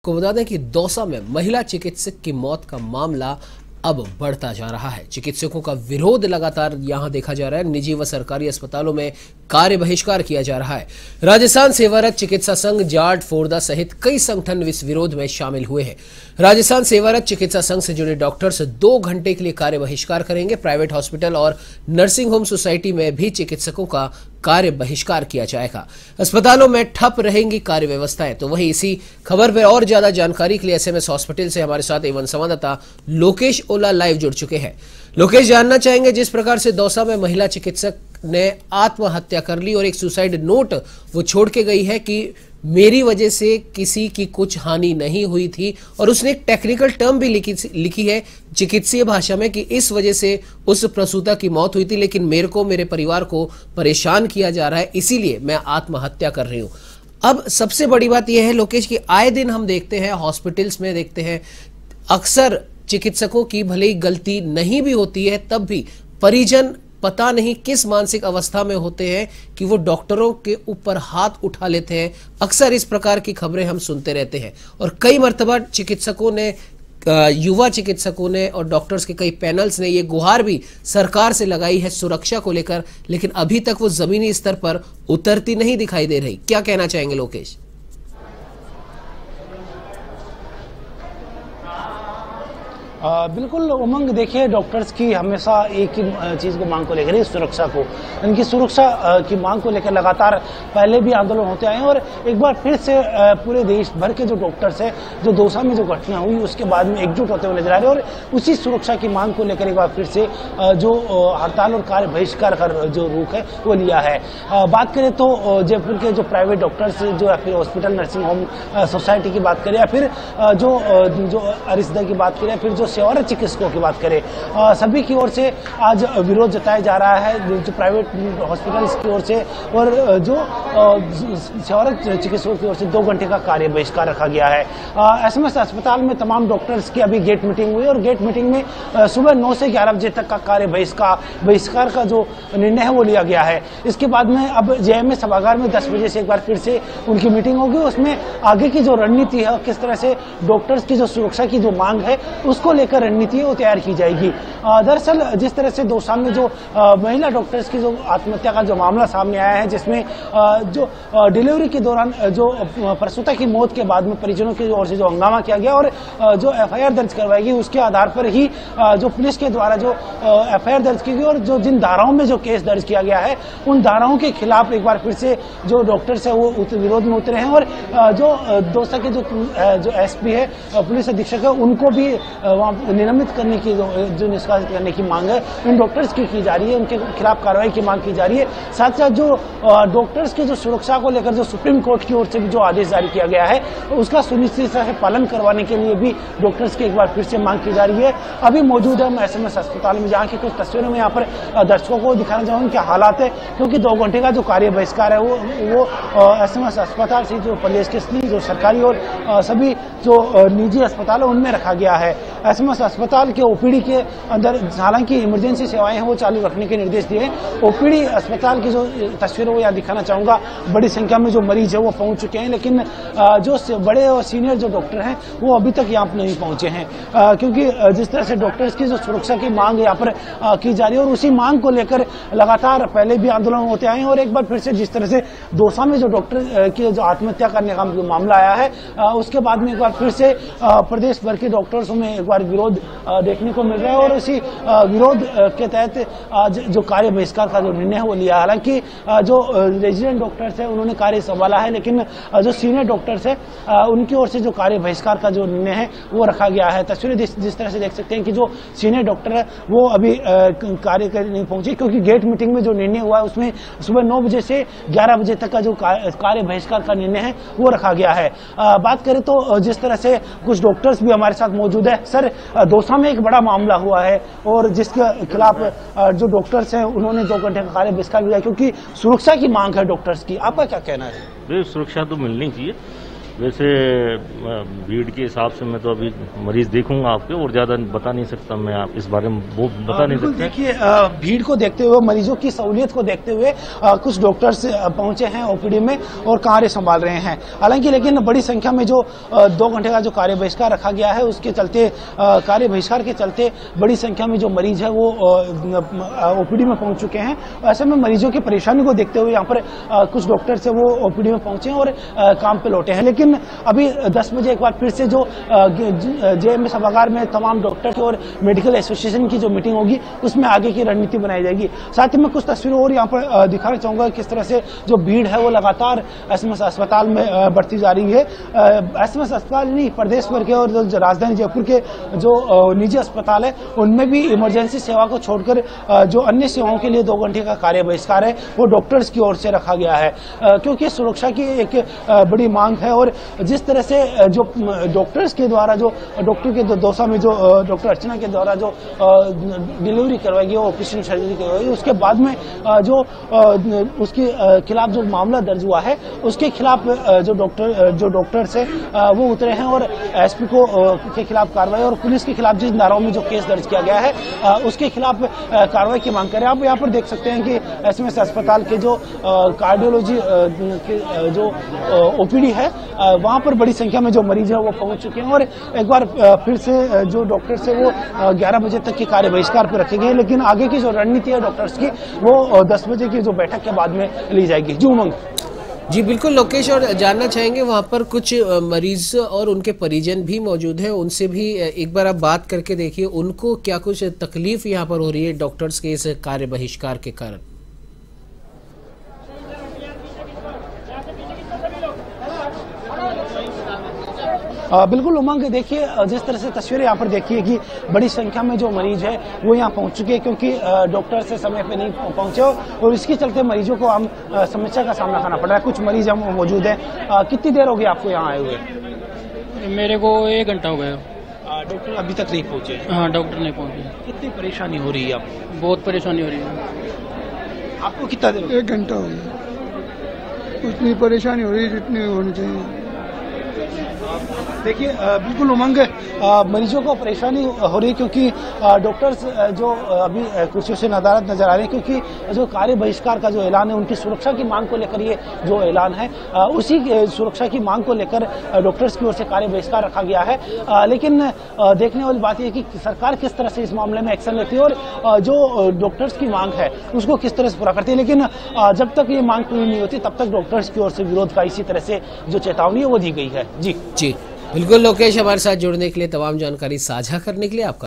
आपको बता दें कि दौसा में महिला चिकित्सक की मौत का मामला अब बढ़ता जा रहा है। चिकित्सकों का विरोध लगातार यहां देखा जा रहा है। निजी व सरकारी अस्पतालों में कार्य बहिष्कार किया जा रहा है। राजस्थान सेवारत चिकित्सा संघ, जाट, फोरदा सहित कई संगठन इस विरोध में शामिल हुए हैं। राजस्थान सेवारत चिकित्सा संघ से जुड़े डॉक्टर्स 2 घंटे के लिए कार्य बहिष्कार करेंगे। प्राइवेट हॉस्पिटल और नर्सिंग होम सोसाइटी में भी चिकित्सकों का कार्य बहिष्कार किया जाएगा। अस्पतालों में ठप रहेंगी कार्य व्यवस्थाएं। तो वहीं इसी खबर पर और ज्यादा जानकारी के लिए एसएमएस हॉस्पिटल से हमारे साथ एवं संवाददाता लोकेश ओला लाइव जुड़ चुके हैं। लोकेश, जानना चाहेंगे जिस प्रकार से दौसा में महिला चिकित्सक ने आत्महत्या कर ली और एक सुसाइड नोट वो छोड़ के गई है कि मेरी वजह से किसी की कुछ हानि नहीं हुई थी, और उसने एक टेक्निकल टर्म भी लिखी है चिकित्सीय भाषा में कि इस वजह से उस प्रसूता की मौत हुई थी, लेकिन मेरे को, मेरे परिवार को परेशान किया जा रहा है, इसीलिए मैं आत्महत्या कर रही हूं। अब सबसे बड़ी बात यह है लोकेश कि आए दिन हम देखते हैं हॉस्पिटल्स में, देखते हैं अक्सर चिकित्सकों की भले ही गलती नहीं भी होती है, तब भी परिजन पता नहीं किस मानसिक अवस्था में होते हैं कि वो डॉक्टरों के ऊपर हाथ उठा लेते हैं। अक्सर इस प्रकार की खबरें हम सुनते रहते हैं और कई मर्तबा चिकित्सकों ने, युवा चिकित्सकों ने और डॉक्टर्स के कई पैनल्स ने ये गुहार भी सरकार से लगाई है सुरक्षा को लेकर, लेकिन अभी तक वो जमीनी स्तर पर उतरती नहीं दिखाई दे रही। क्या कहना चाहेंगे लोकेश? बिल्कुल उमंग, देखिए डॉक्टर्स की हमेशा एक ही चीज़ को मांग को लेकर, सुरक्षा को, इनकी सुरक्षा की मांग को लेकर लगातार पहले भी आंदोलन होते आए हैं और एक बार फिर से पूरे देश भर के जो डॉक्टर्स हैं, जो दौसा में जो घटना हुई उसके बाद में एकजुट होते हुए नजर आ रहे हैं और उसी सुरक्षा की मांग को लेकर एक बार फिर से जो हड़ताल और कार्य बहिष्कार का जो रुख है वो लिया है। बात करें तो जयपुर के जो प्राइवेट डॉक्टर्स जो या फिर हॉस्पिटल, नर्सिंग होम सोसाइटी की बात करें या फिर जो अरिसदा की बात करें, फिर जो सेवारत चिकित्सकों की बात करें, सभी की ओर से आज विरोध जताया जा रहा है, जो प्राइवेट हॉस्पिटल्स की ओर से और जो सेवारत चिकित्सकों की ओर से 2 घंटे का कार्य बहिष्कार रखा गया है। एसएमएस अस्पताल में तमाम डॉक्टर्स की अभी गेट मीटिंग हुई और गेट मीटिंग में सुबह 9 से 11 बजे तक का कार्य बहिष्कार का जो निर्णय है वो लिया गया है। इसके बाद में अब जेएमएस सभागार में 10 बजे से एक बार फिर से उनकी मीटिंग होगी। उसमें आगे की जो रणनीति है, किस तरह से डॉक्टर्स की जो सुरक्षा की जो मांग है उसको लेकर रणनीति वो तैयार की जाएगी। दरअसल जिस तरह से दौसा में जो महिला डॉक्टर्स की जो आत्महत्या का जो मामला सामने आया है, जिसमें जो डिलीवरी के दौरान जो प्रसूता की मौत के बाद में परिजनों की ओर से जो हंगामा किया गया और जो एफआईआर दर्ज करवाई गई, उसके आधार पर ही जो पुलिस के द्वारा जो एफआईआर दर्ज की गई और जो जिन धाराओं में जो केस दर्ज किया गया है उन धाराओं के खिलाफ एक बार फिर से जो डॉक्टर्स है वो विरोध में उतरे हैं और जो दौसा के जो एसपी है, पुलिस अधीक्षक है, उनको भी निलंबित करने की जो निष्कासित करने की मांग है इन डॉक्टर्स की जा रही है, उनके खिलाफ कार्रवाई की मांग की जा रही है। साथ साथ जो डॉक्टर्स की जो सुरक्षा को लेकर जो सुप्रीम कोर्ट की ओर से भी जो आदेश जारी किया गया है उसका सुनिश्चित से पालन करवाने के लिए भी डॉक्टर्स की एक बार फिर से मांग की जा रही है। अभी मौजूद है हम एसएमएस अस्पताल में, जहाँ की कुछ तस्वीरों में यहाँ पर दर्शकों को दिखाना चाहूँगा क्या हालात है, क्योंकि 2 घंटे का जो कार्य बहिष्कार है वो एसएमएस अस्पताल से जो प्रदेश के जो सरकारी और सभी जो निजी अस्पताल है उनमें रखा गया है। एसएमएस अस्पताल के ओपीडी के अंदर हालांकि इमरजेंसी सेवाएं हैं वो चालू रखने के निर्देश दिए हैं। ओपीडी अस्पताल की जो तस्वीर वो यहाँ दिखाना चाहूँगा, बड़ी संख्या में जो मरीज है वो पहुँच चुके हैं, लेकिन जो बड़े और सीनियर जो डॉक्टर हैं वो अभी तक यहाँ पर नहीं पहुँचे हैं, क्योंकि जिस तरह से डॉक्टर्स की जो सुरक्षा की मांग यहाँ पर की जा रही है और उसी मांग को लेकर लगातार पहले भी आंदोलन होते आए हैं और एक बार फिर से जिस तरह से दौसा में जो डॉक्टर की जो आत्महत्या करने का मामला आया है उसके बाद में एक बार फिर से प्रदेश भर के डॉक्टर्स में एक बार विरोध देखने को मिल रहा है और इसी विरोध के तहत आज जो कार्य बहिष्कार का जो निर्णय है वो लिया। हालांकि जो रेजिडेंट डॉक्टर्स है उन्होंने कार्य संभाला है, लेकिन जो सीनियर डॉक्टर्स है उनकी ओर से जो कार्य बहिष्कार का जो निर्णय है वो रखा गया है। तस्वीरें जिस तरह से देख सकते हैं कि जो सीनियर डॉक्टर है वो अभी कार्य करने नहीं पहुंचे, क्योंकि गेट मीटिंग में जो निर्णय हुआ है उसमें सुबह 9 बजे से 11 बजे तक का जो कार्य बहिष्कार का निर्णय है वो रखा गया है। बात करें तो जिस तरह से कुछ डॉक्टर्स भी हमारे साथ मौजूद है। सर, दौसा में एक बड़ा मामला हुआ है और जिसके खिलाफ जो डॉक्टर्स हैं उन्होंने 2 घंटे का कार्य बहिष्कार किया क्योंकि सुरक्षा की मांग है डॉक्टर्स की। आपका क्या कहना है? सुरक्षा तो मिलनी चाहिए, वैसे भीड़ के हिसाब से मैं तो अभी मरीज देखूंगा आपके, और ज्यादा बता नहीं सकता मैं, आप इस बारे में वो बता नहीं सकता। देखिए, भीड़ को देखते हुए, मरीजों की सहूलियत को देखते हुए कुछ डॉक्टर्स पहुंचे हैं ओपीडी में और कार्य संभाल रहे हैं। हालांकि लेकिन बड़ी संख्या में जो 2 घंटे का जो कार्य बहिष्कार रखा गया है, उसके चलते, कार्य बहिष्कार के चलते बड़ी संख्या में जो मरीज है वो ओपीडी में पहुंच चुके हैं। ऐसे में मरीजों की परेशानी को देखते हुए यहाँ पर कुछ डॉक्टर से वो ओपीडी में पहुंचे और काम पे लौटे हैं। लेकिन अभी 10 बजे एक बार फिर से जो जेएमएस सभागार में तमाम डॉक्टर की और मेडिकल एसोसिएशन की जो मीटिंग होगी, उसमें आगे की रणनीति बनाई जाएगी। साथ ही मैं कुछ तस्वीरें और यहाँ पर दिखाना चाहूंगा किस तरह से जो भीड़ है वो लगातार एसएमएस अस्पताल में बढ़ती जा रही है। एसएमएस अस्पताल नहीं, प्रदेश भर के और जो राजधानी जयपुर के जो निजी अस्पताल है, उनमें भी इमरजेंसी सेवा को छोड़कर जो अन्य सेवाओं के लिए 2 घंटे का कार्य बहिष्कार है वो डॉक्टर्स की ओर से रखा गया है, क्योंकि सुरक्षा की एक बड़ी मांग है। और जिस तरह से जो डॉक्टर्स के द्वारा, जो डॉक्टर के दौसा में जो डॉक्टर अर्चना के द्वारा जो डिलीवरी करवाई गई, ऑपरेशन सर्जरी करवाई गई, उसके बाद में जो उसके खिलाफ जो मामला दर्ज हुआ है, उसके खिलाफ जो डॉक्टर्स है वो उतरे हैं और एसपी को के खिलाफ कार्रवाई और पुलिस के खिलाफ जिस धाराओं में जो केस दर्ज किया गया है उसके खिलाफ कार्रवाई की मांग करें। आप यहाँ पर देख सकते हैं कि एसएमएस अस्पताल के जो कार्डियोलॉजी के जो ओपीडी है, वहां पर बड़ी संख्या में जो मरीज है वो पहुंच चुके हैं और एक बार फिर से जो डॉक्टर्स है वो 11 बजे तक के कार्य बहिष्कार पर रखे गए। लेकिन आगे की जो रणनीति है डॉक्टर्स की, वो 10 बजे की जो बैठक के बाद में ली जाएगी। जी उमंग। जी बिल्कुल लोकेश, और जानना चाहेंगे वहाँ पर कुछ मरीज और उनके परिजन भी मौजूद हैं, उनसे भी एक बार आप बात करके देखिए उनको क्या कुछ तकलीफ यहाँ पर हो रही है डॉक्टर्स के इस कार्य बहिष्कार के कारण। बिल्कुल उमंग, देखिए जिस तरह से तस्वीरें यहाँ पर देखिए कि बड़ी संख्या में जो मरीज है वो यहाँ पहुँच चुके हैं, क्योंकि डॉक्टर से समय पे नहीं पहुँचे और इसके चलते मरीजों को हम समस्या का सामना करना पड़ रहा है। कुछ मरीज हम मौजूद हैं। कितनी देर हो गई आपको यहाँ आए हुए? मेरे को 1 घंटा हो गया। डॉक्टर अभी तक नहीं पहुँचे? हाँ, डॉक्टर नहीं पहुँचे। कितनी परेशानी हो रही है आपको? बहुत परेशानी हो रही है। आपको कितना देर? 1 घंटा हो गया। उतनी परेशानी हो रही है जितनी होनी चाहिए। देखिए बिल्कुल उमंग, मरीजों को परेशानी हो रही है क्योंकि डॉक्टर्स जो अभी कुर्सियों से नदारद नजर आ रहे हैं, क्योंकि जो कार्य बहिष्कार का जो ऐलान है, उनकी सुरक्षा की मांग को लेकर ये जो ऐलान है, उसी सुरक्षा की मांग को लेकर डॉक्टर्स की ओर से कार्य बहिष्कार रखा गया है। लेकिन देखने वाली बात यह कि सरकार किस तरह से इस मामले में एक्शन लेती है और जो डॉक्टर्स की मांग है उसको किस तरह से पूरा करती है। लेकिन जब तक ये मांग पूरी नहीं होती तब तक डॉक्टर्स की ओर से विरोध का इसी तरह से जो चेतावनी है वो दी गई है। जी बिल्कुल लोकेश, हमारे साथ जुड़ने के लिए, तमाम जानकारी साझा करने के लिए आपका